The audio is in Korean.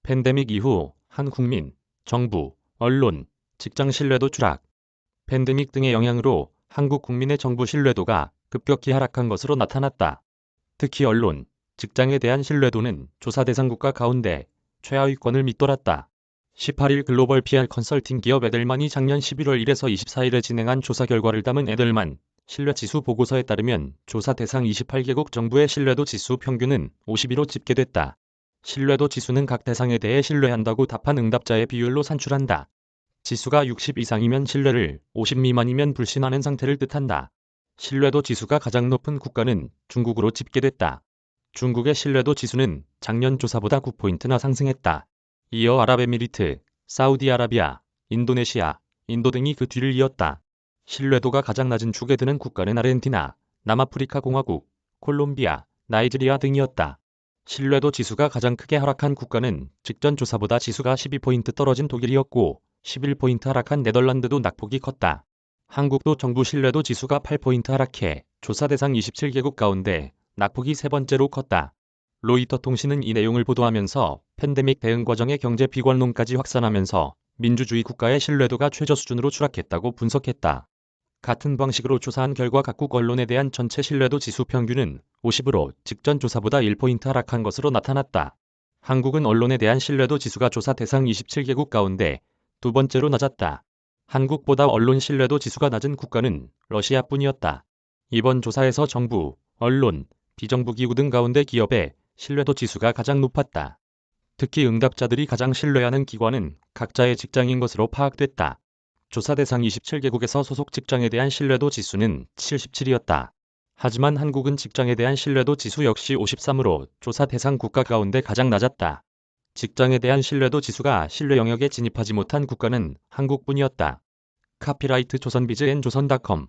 팬데믹 이후 한 국민, 정부, 언론, 직장 신뢰도 추락. 팬데믹 등의 영향으로 한국 국민의 정부 신뢰도가 급격히 하락한 것으로 나타났다. 특히 언론, 직장에 대한 신뢰도는 조사 대상 국가 가운데 최하위권을 밑돌았다. 18일 글로벌 PR 컨설팅 기업 에델만이 작년 11월 1에서 24일에 진행한 조사 결과를 담은 에델만 신뢰지수 보고서에 따르면 조사 대상 28개국 정부의 신뢰도 지수 평균은 52로 집계됐다. 신뢰도 지수는 각 대상에 대해 신뢰한다고 답한 응답자의 비율로 산출한다. 지수가 60 이상이면 신뢰를, 50 미만이면 불신하는 상태를 뜻한다. 신뢰도 지수가 가장 높은 국가는 중국으로 집계됐다. 중국의 신뢰도 지수는 작년 조사보다 9포인트나 상승했다. 이어 아랍에미리트, 사우디아라비아, 인도네시아, 인도 등이 그 뒤를 이었다. 신뢰도가 가장 낮은 축에 드는 국가는 아르헨티나, 남아프리카 공화국, 콜롬비아, 나이지리아 등이었다. 신뢰도 지수가 가장 크게 하락한 국가는 직전 조사보다 지수가 12포인트 떨어진 독일이었고 11포인트 하락한 네덜란드도 낙폭이 컸다. 한국도 정부 신뢰도 지수가 8포인트 하락해 조사 대상 27개국 가운데 낙폭이 세 번째로 컸다. 로이터 통신은 이 내용을 보도하면서 팬데믹 대응 과정의 경제 비관론까지 확산하면서 민주주의 국가의 신뢰도가 최저 수준으로 추락했다고 분석했다. 같은 방식으로 조사한 결과 각국 언론에 대한 전체 신뢰도 지수 평균은 50으로 직전 조사보다 1포인트 하락한 것으로 나타났다. 한국은 언론에 대한 신뢰도 지수가 조사 대상 27개국 가운데 두 번째로 낮았다. 한국보다 언론 신뢰도 지수가 낮은 국가는 러시아뿐이었다. 이번 조사에서 정부, 언론, 비정부 기구 등 가운데 기업의 신뢰도 지수가 가장 높았다. 특히 응답자들이 가장 신뢰하는 기관은 각자의 직장인 것으로 파악됐다. 조사 대상 27개국에서 소속 직장에 대한 신뢰도 지수는 77이었다. 하지만 한국은 직장에 대한 신뢰도 지수 역시 53으로 조사 대상 국가 가운데 가장 낮았다. 직장에 대한 신뢰도 지수가 신뢰 영역에 진입하지 못한 국가는 한국뿐이었다. 카피라이트 조선비즈 앤 조선닷컴